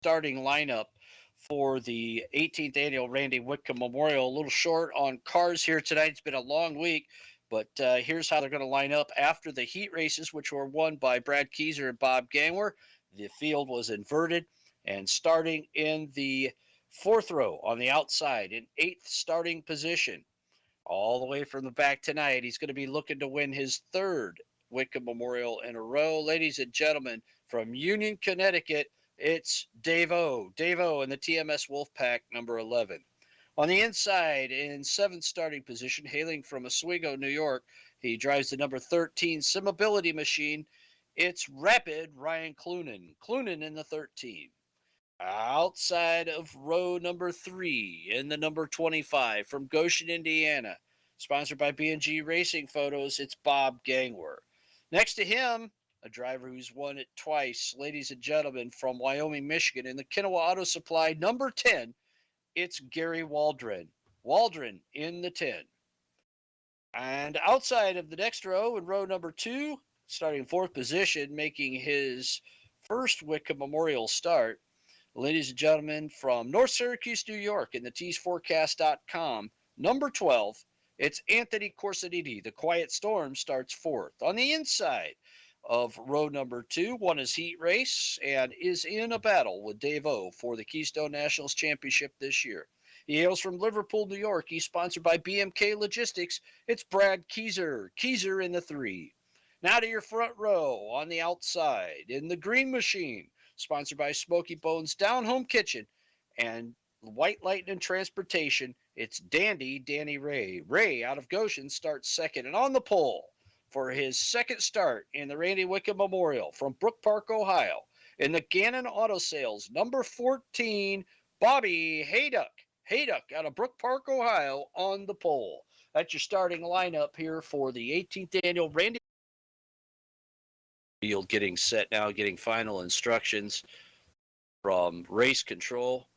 starting lineup for the 18th Annual Randy Witkum Memorial. A little short on cars here tonight. It's been a long week, but here's how they're going to line up after the heat races, which were won by Brad Kieser and Bob Gangwer. The field was inverted, and starting in the fourth row on the outside in eighth starting position, all the way from the back tonight, he's going to be looking to win his third Witkum Memorial in a row. Ladies and gentlemen, from Union, Connecticut, it's Dave-O. Dave-O in the TMS Wolfpack, number 11. On the inside, in seventh starting position, hailing from Oswego, New York, he drives the number 13 Simability Machine. It's Rapid Ryan Clunan. Clunan in the 13. Outside of row number 3 in the number 25 from Goshen, Indiana, sponsored by B&G Racing Photos, it's Bob Gangwer. Next to him, a driver who's won it twice, ladies and gentlemen, from Wyoming, Michigan, in the Kenowa Auto Supply, number 10, it's Gary Waldron. Waldron in the 10. And outside of the next row, in row number 2, starting fourth position, making his first Witkum Memorial start, ladies and gentlemen, from North Syracuse, New York, in the teesforecast.com, number 12, it's Anthony Corsadini. The Quiet Storm starts fourth. On the inside of row number 2, won his heat race and is in a battle with Dave-O for the Keystone Nationals Championship this year. He hails from Liverpool, New York. He's sponsored by BMK Logistics. It's Brad Kieser. Kieser in the 3. Now to your front row on the outside in the green machine, sponsored by Smoky Bones Down Home Kitchen and White Lightning Transportation, it's Danny Ray. Ray out of Goshen starts second, and on the pole for his second start in the Randy Witkum Memorial from Brook Park, Ohio, in the Gannon Auto Sales, number 14, Bobby Hayduck. Hayduck out of Brook Park, Ohio, on the pole. That's your starting lineup here for the 18th Annual Randy Field, getting set now, getting final instructions from race control.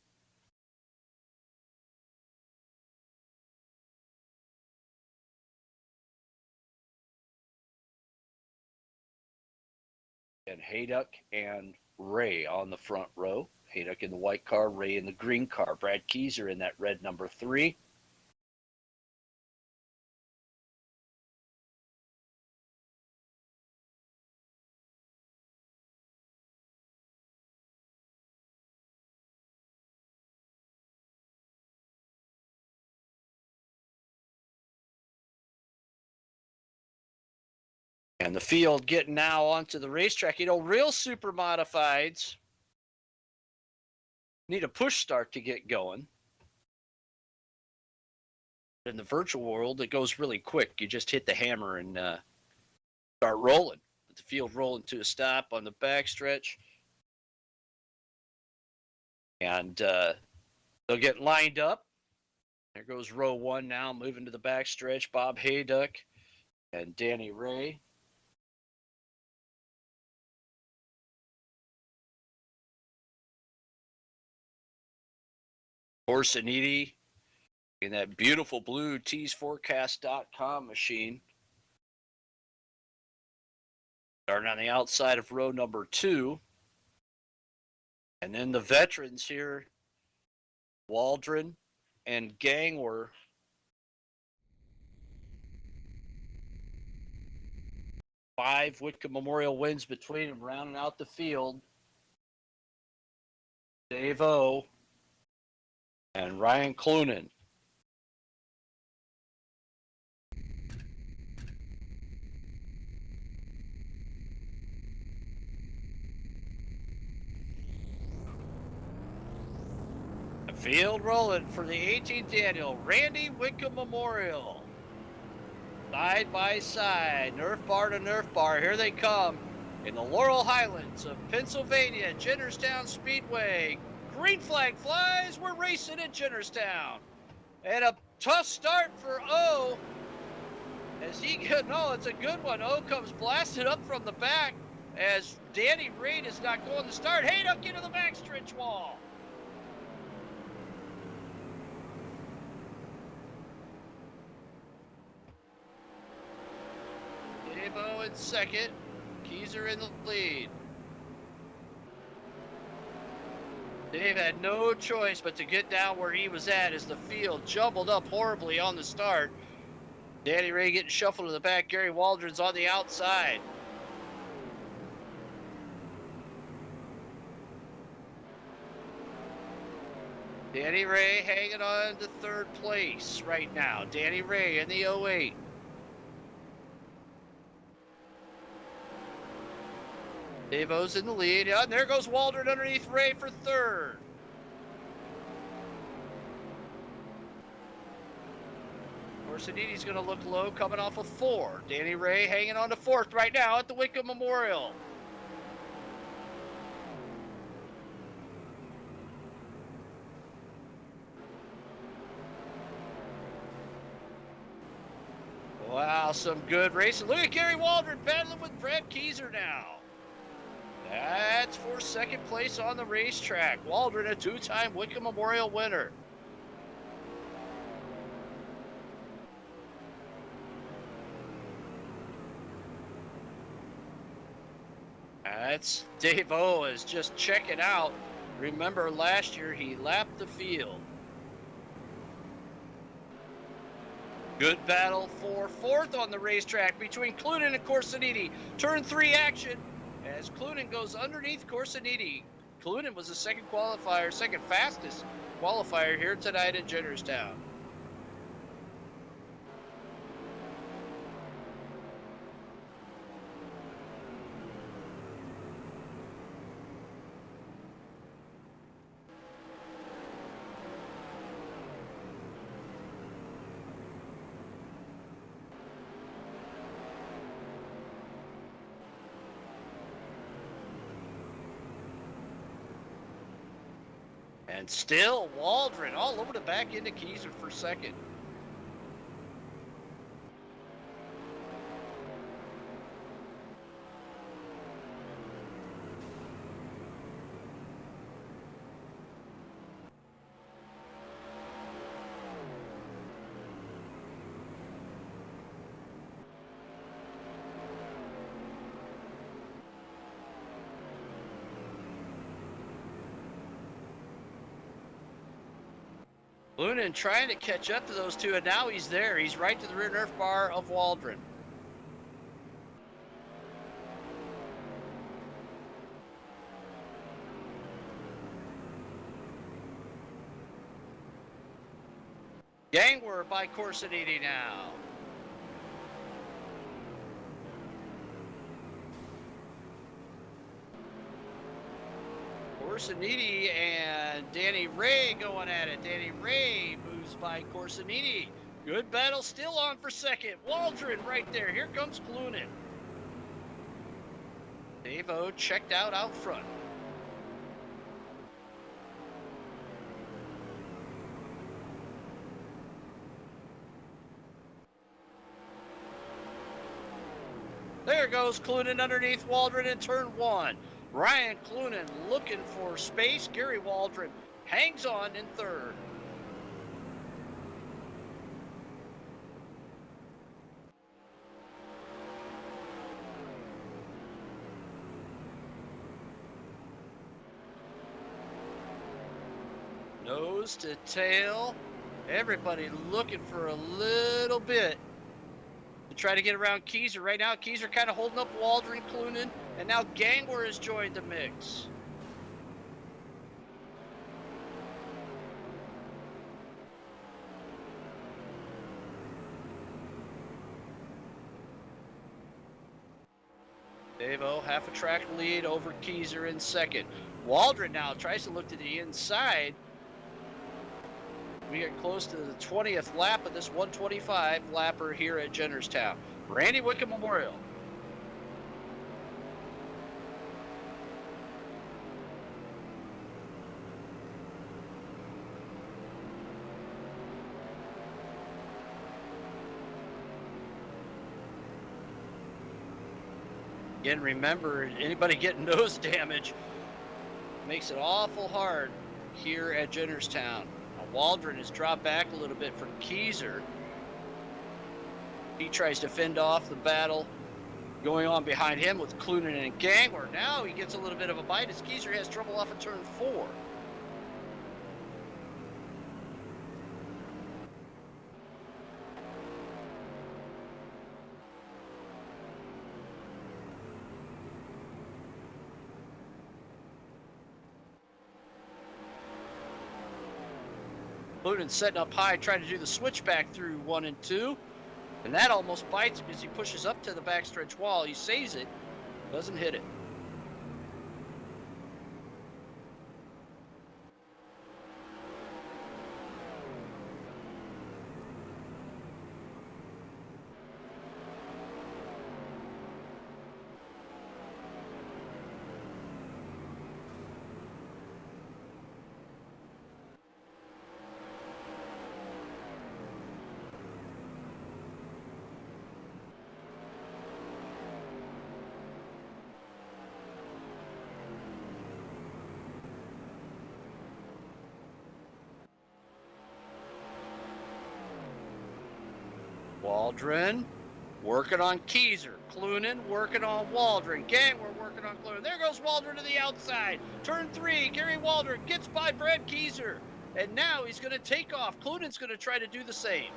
And Hayduck and Ray on the front row. Hayduck in the white car, Ray in the green car. Brad Kieser in that red number 3. And the field getting now onto the racetrack. You know, real super modifieds need a push start to get going. In the virtual world, it goes really quick. You just hit the hammer and start rolling. But the field rolling to a stop on the backstretch. And they'll get lined up. There goes row 1 now, moving to the backstretch. Bob Hayduck and Danny Ray. Corsaniti in that beautiful blue teesforecast.com machine. Starting on the outside of row number 2. And then the veterans here, Waldron and Gangwer. Five Witkum Memorial wins between them, rounding out the field. Dave-O and Ryan Clunan. The field rolling for the 18th Annual Randy Witkum Memorial. Side by side, Nerf bar to Nerf bar. Here they come in the Laurel Highlands of Pennsylvania, Jennerstown Speedway. Green flag flies. We're racing at Jennerstown. And a tough start for O. As he could, no, it's a good one. O comes blasted up from the back as Danny Reed is not going to start. Hayduck into the backstretch wall. Dave-O in second. Kieser in the lead. Dave had no choice but to get down where he was at as the field jumbled up horribly on the start. Danny Ray getting shuffled to the back. Gary Waldron's on the outside. Danny Ray hanging on to third place right now. Danny Ray in the 08. Dave O's in the lead. And there goes Waldron underneath Ray for third. Corsiniti's going to look low coming off of 4. Danny Ray hanging on to 4th right now at the Witkum Memorial. Wow, some good racing. Look at Gary Waldron battling with Brad Keyser now. That's for second place on the racetrack. Waldron, a 2-time Witkum Memorial winner. That's Dave O is just checking out. Remember last year he lapped the field. Good battle for 4th on the racetrack between Clunan and Corsiniti. Turn 3 action as Clunan goes underneath Corsiniti. Clunan was the second fastest qualifier here tonight at Jennerstown. And still Waldron all over the back into Keyser for second. Clunan trying to catch up to those two, and now he's there. He's right to the rear nerf bar of Waldron. Gangwer by Corsiniti now. Corsiniti and Danny Ray going at it. Danny Ray moves by Corsiniti. Good battle still on for second. Waldron right there. Here comes Clunan. Dave O checked out front. There goes Clunan underneath Waldron in turn 1. Ryan Clunan looking for space. Gary Waldron hangs on in third. Nose to tail. Everybody looking for a little bit to try to get around Keyser. Right now, Keyser kind of holding up Waldron, Clunan, and now Gangwer has joined the mix. Dave-O, half a track lead over Keyser in second. Waldron now tries to look to the inside. We get close to the 20th lap of this 125 lapper here at Jennerstown. Randy Witkum Memorial. Again, remember, anybody getting nose damage makes it awful hard here at Jennerstown. Waldron has dropped back a little bit from Keyser. He tries to fend off the battle going on behind him with Clunan and Gangwer. Now he gets a little bit of a bite as Keyser has trouble off of turn 4. Clunan setting up high, trying to do the switchback through 1 and 2. And that almost bites him as he pushes up to the backstretch wall. He saves it, doesn't hit it. Waldron working on Keyser. Clunan working on Waldron. Gangwer working on Clunan. There goes Waldron to the outside. Turn 3. Gary Waldron gets by Brad Keyser. And now he's going to take off. Clunan's going to try to do the same.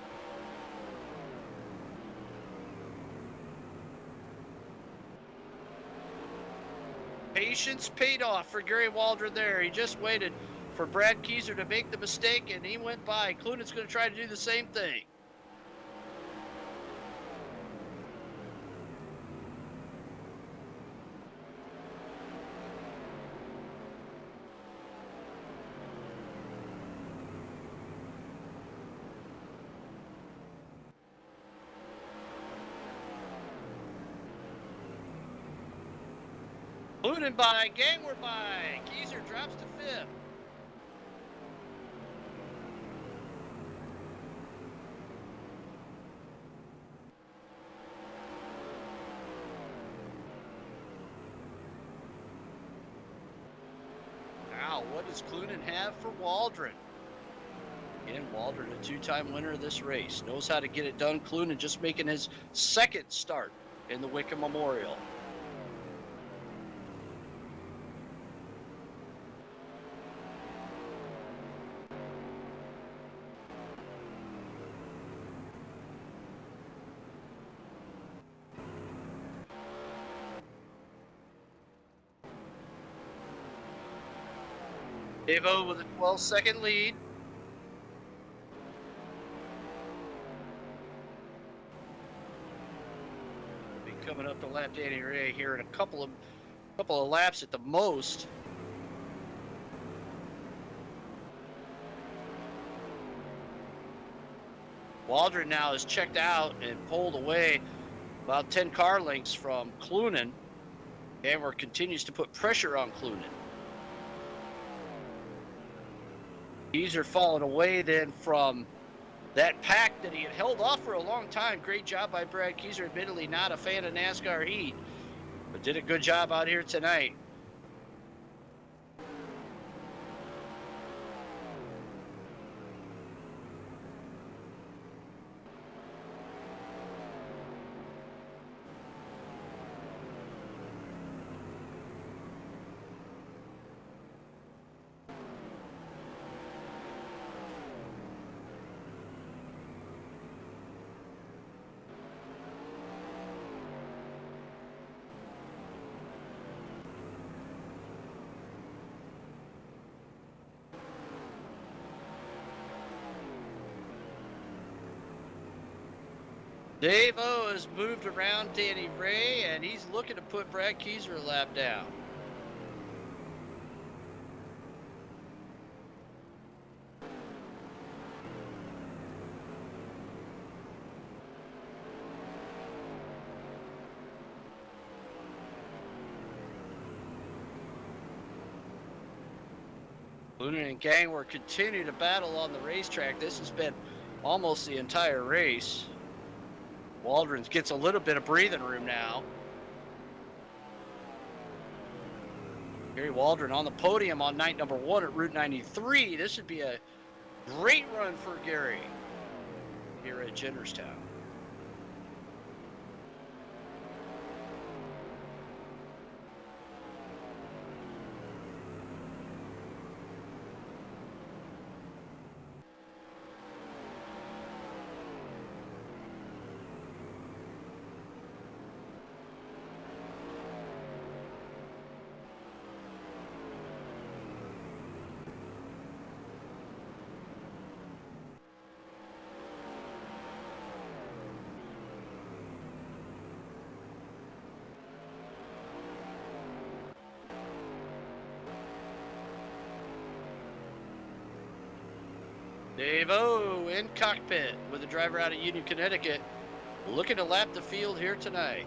Patience paid off for Gary Waldron there. He just waited for Brad Keyser to make the mistake, and he went by. Clunan's going to try to do the same thing. Clunan by, Gangwer by. Keyser drops to 5th. Now, what does Clunan have for Waldron? Again, Waldron, a 2-time winner of this race. Knows how to get it done. Clunan just making his 2nd start in the Witkum Memorial. Devo with a 12-second lead. We'll be coming up to lap Danny Ray here in a couple of laps at the most. Waldron now is checked out and pulled away about 10 car lengths from Clunan. Gangwer continues to put pressure on Clunan. Keyser falling away then from that pack that he had held off for a long time. Great job by Brad Keyser. Admittedly not a fan of NASCAR heat, but did a good job out here tonight. Dave O has moved around Danny Ray, and he's looking to put Brad Keyser a lap down. Clunan and Gangwer continue to battle on the racetrack. This has been almost the entire race. Waldron gets a little bit of breathing room now. Gary Waldron on the podium on night number 1 at Route 93. This would be a great run for Gary here at Jennerstown. Dave-O in cockpit with the driver out of Union, Connecticut, looking to lap the field here tonight.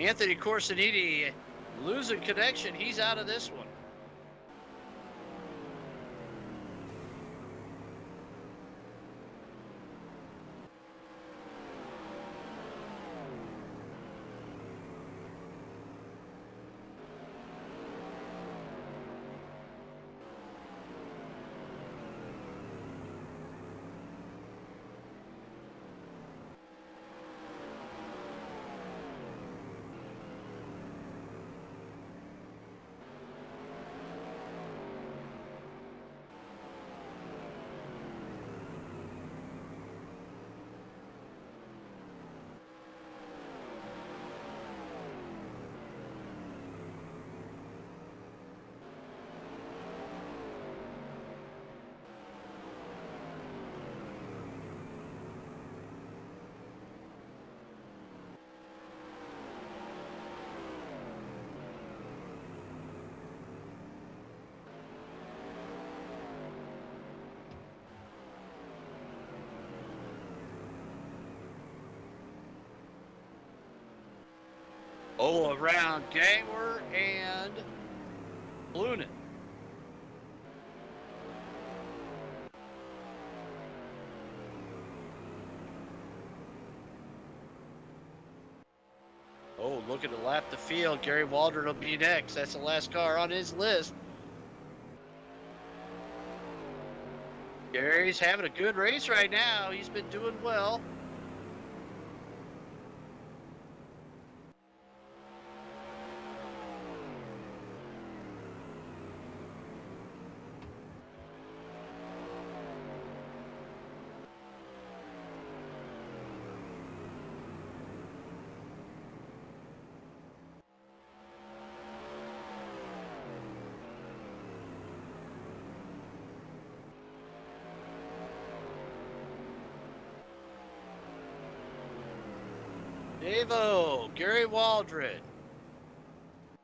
Anthony Corsiniti losing connection. He's out of this one. Oh, around Gangler and Blunin. Oh, looking to lap the field. Gary Waldron will be next. That's the last car on his list. Gary's having a good race right now. He's been doing well. Dave-O, Gary Waldron,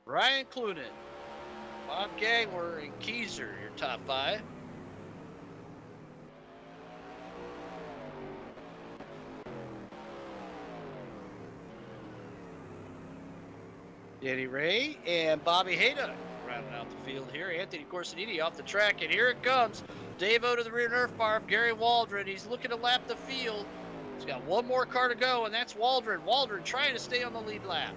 Ryan Clunin, Bob Gangler, and Keyser, your top five. Danny Ray and Bobby Haydock rounding out the field here. Anthony Corsiniti off the track, and here it comes. Dave-O to the rear Nerf bar of Gary Waldron. He's looking to lap the field. He's got one more car to go, and that's Waldron. Waldron trying to stay on the lead lap.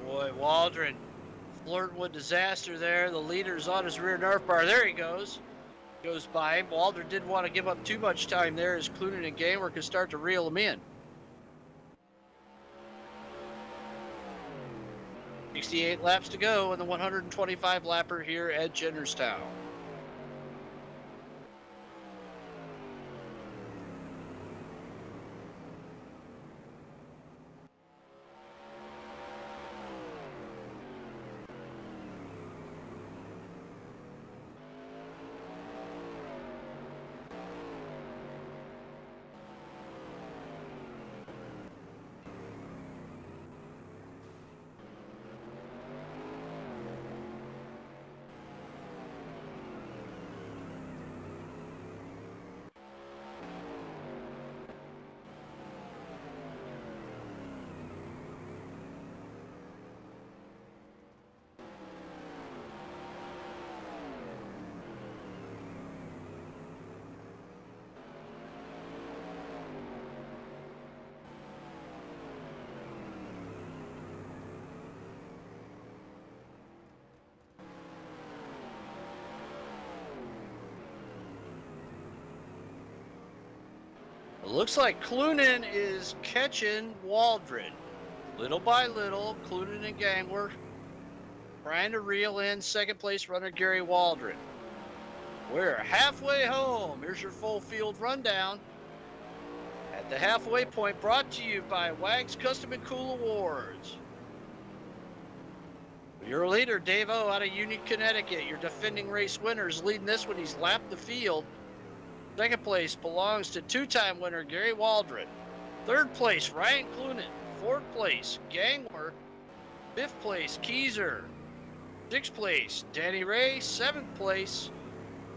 Boy, Waldron flirting with disaster there. The leader's on his rear Nerf bar. There he goes. Goes by him. Waldron didn't want to give up too much time there as Clunin and Gangler could start to reel him in. 68 laps to go in the 125 lapper here at Jennerstown. It looks like Clunan is catching Waldron. Little by little, Clunan and Gangler trying to reel in second place runner Gary Waldron. We're halfway home. Here's your full field rundown. At the halfway point, brought to you by Wags Custom and Cool Awards. Your leader, Dave O, out of Union, Connecticut. Your defending race winner is leading this one. He's lapped the field. Second place belongs to two-time winner Gary Waldron. Third place, Ryan Clunan. Fourth place, Gangler. Fifth place, Keyser. Sixth place, Danny Ray. Seventh place,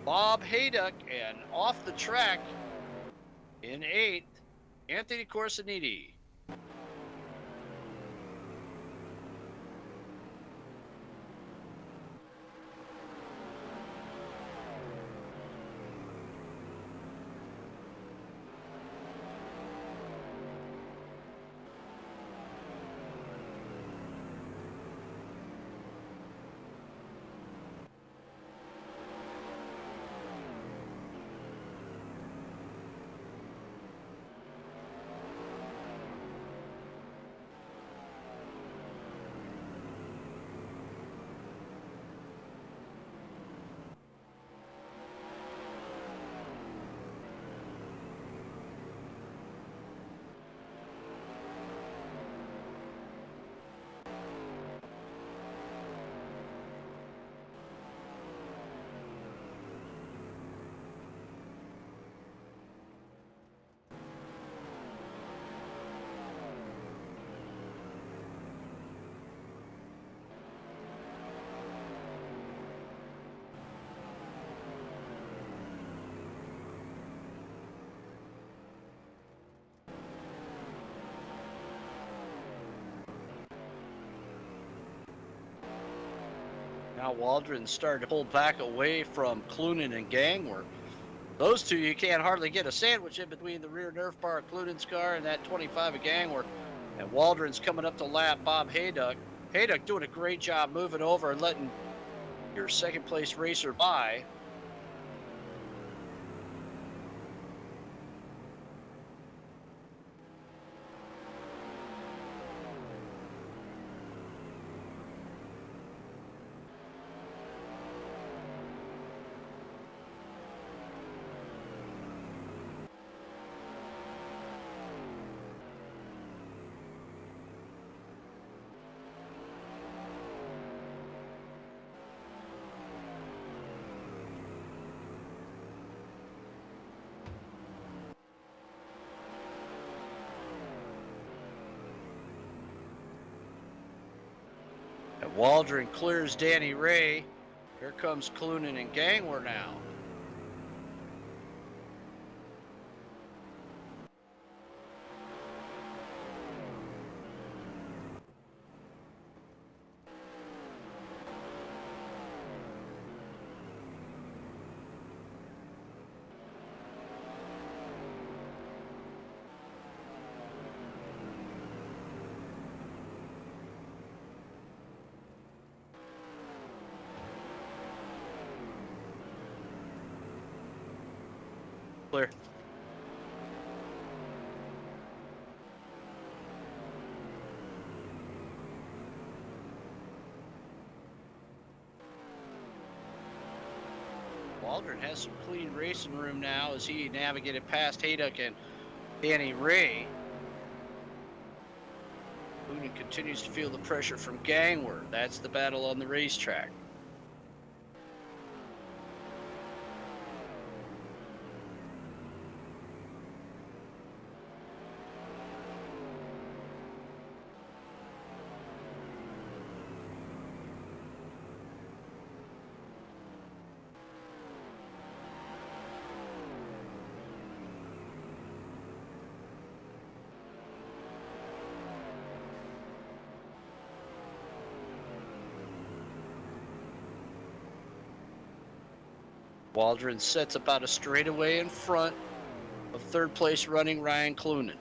Bob Hayduck. And off the track in eighth, Anthony Corsiniti. Now Waldron started to pull back away from Clunan and Gangler. Those two, you can't hardly get a sandwich in between the rear nerf bar of Clunan's car and that 25 of Gangler. And Waldron's coming up to lap Bob Hayduck. Hayduck doing a great job moving over and letting your second place racer by. And Waldron clears Danny Ray. Here comes Clunan and Gangler now. Clear. Waldron has some clean racing room now as he navigated past Hayduck and Danny Ray. Clunan continues to feel the pressure from Gangler. That's the battle on the racetrack. Waldron sets about a straightaway in front of third place running Ryan Clunan.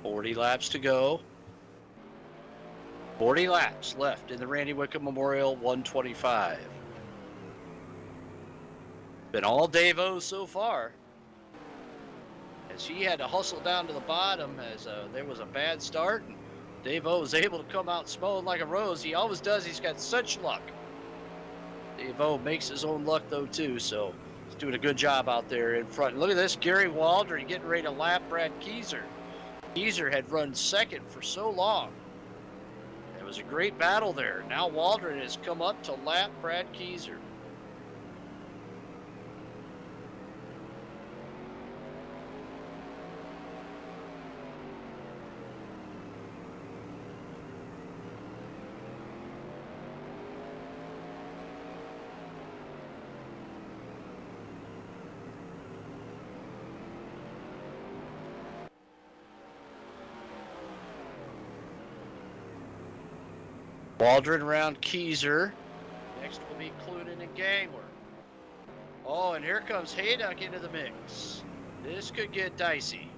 40 laps to go. 40 laps left in the Randy Witkum Memorial 125. Been all Dave-O so far, as he had to hustle down to the bottom as there was a bad start. And Dave-O was able to come out smelling like a rose. He always does. He's got such luck. Dave-O makes his own luck, though, too, so he's doing a good job out there in front. And look at this, Gary Waldron getting ready to lap Brad Keyser. Keyser had run second for so long. It was a great battle there. Now Waldron has come up to lap Brad Keyser. Waldron around Keyser. Next will be Clunan and Gangler. Oh, and here comes Hayduck into the mix. This could get dicey.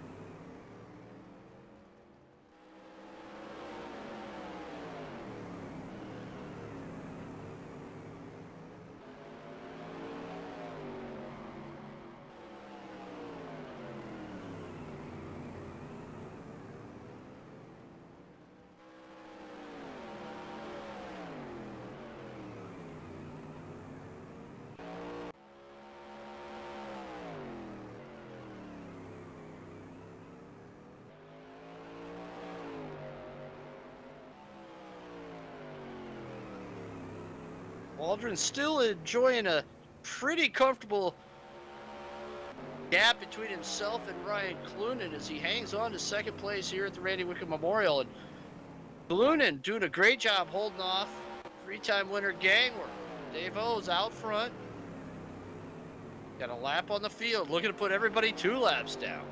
Waldron's still enjoying a pretty comfortable gap between himself and Ryan Clunan as he hangs on to second place here at the Randy Witkum Memorial. And Clunan doing a great job holding off three-time winner Gangler. Dave-O's out front. Got a lap on the field, looking to put everybody 2 laps down.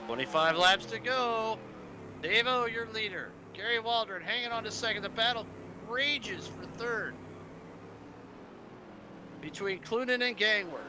"25 laps to go. Dave-O, your leader. Gary Waldron hanging on to second. The battle rages for third between Clunan and Gangler.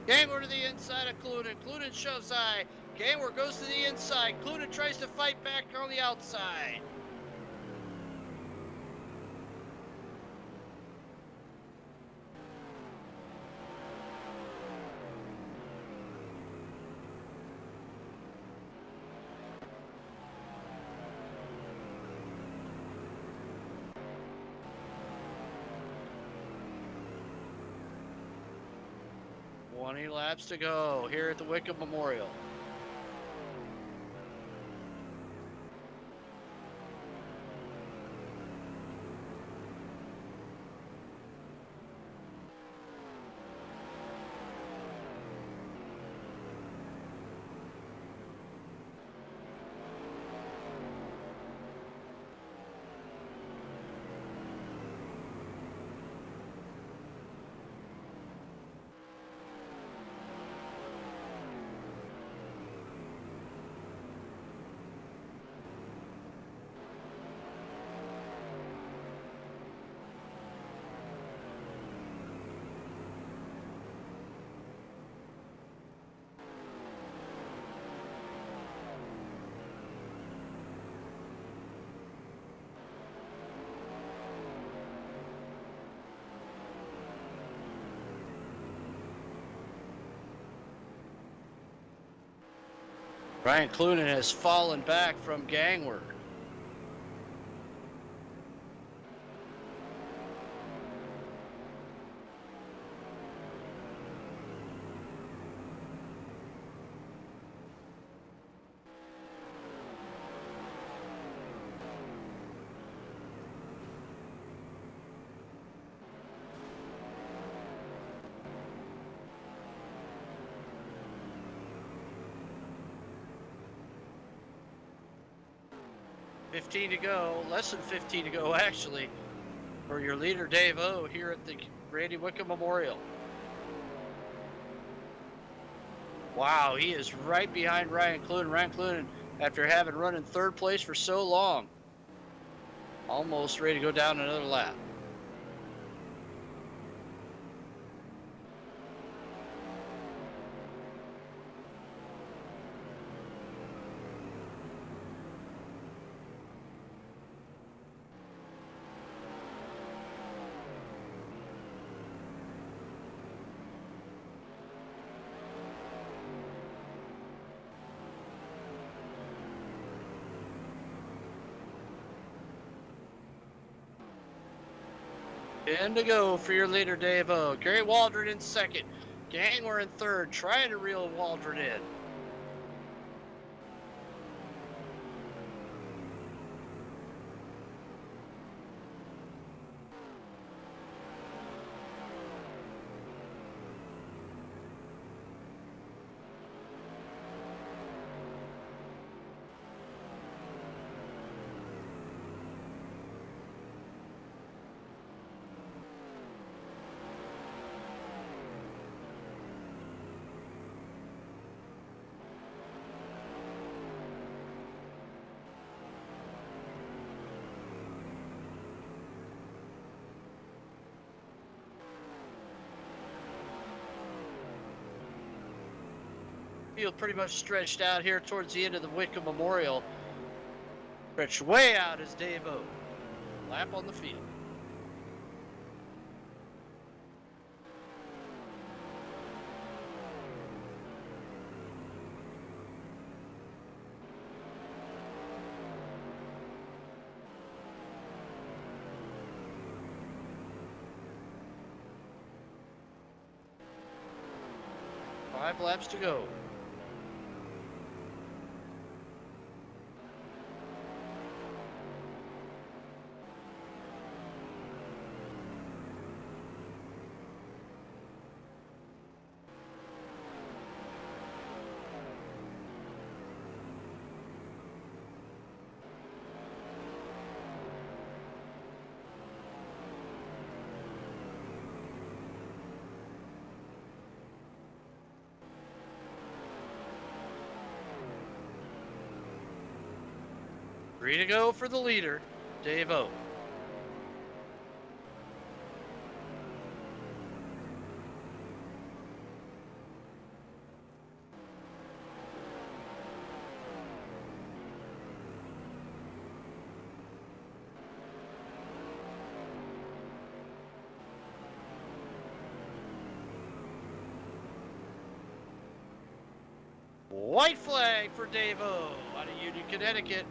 Gangler to the inside of Clunan. Clunan shoves high. Gangler goes to the inside. Clunan tries to fight back on the outside. 20 laps to go here at the Witkum Memorial. Ryan Clunan has fallen back from gangward. $15 to go, less than 15 to go actually, for your leader Dave O here at the Randy Witkum Memorial. Wow, he is right behind Ryan Clunan. Ryan Clunan, after having run in third place for so long, almost ready to go down another lap. And to go for your leader, Dave O. Gary Waldron in second. Gangler in third, trying to reel Waldron in. Field pretty much stretched out here towards the end of the Witkum Memorial. Stretched way out is Dave O. Lap on the field. Five laps to go. Three to go for the leader, Dave O. White flag for Dave O out of Union, Connecticut.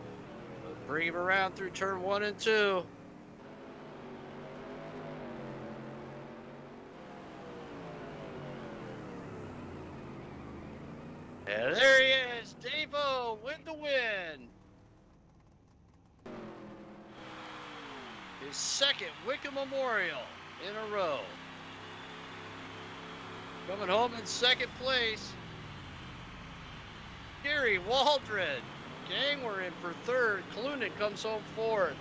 Bring him around through turn 1 and 2. And there he is, Dave-O with the win. His second Witkum Memorial in a row. Coming home in second place, Gary Waldron. Gang, we're in for third. Clunan comes home fourth.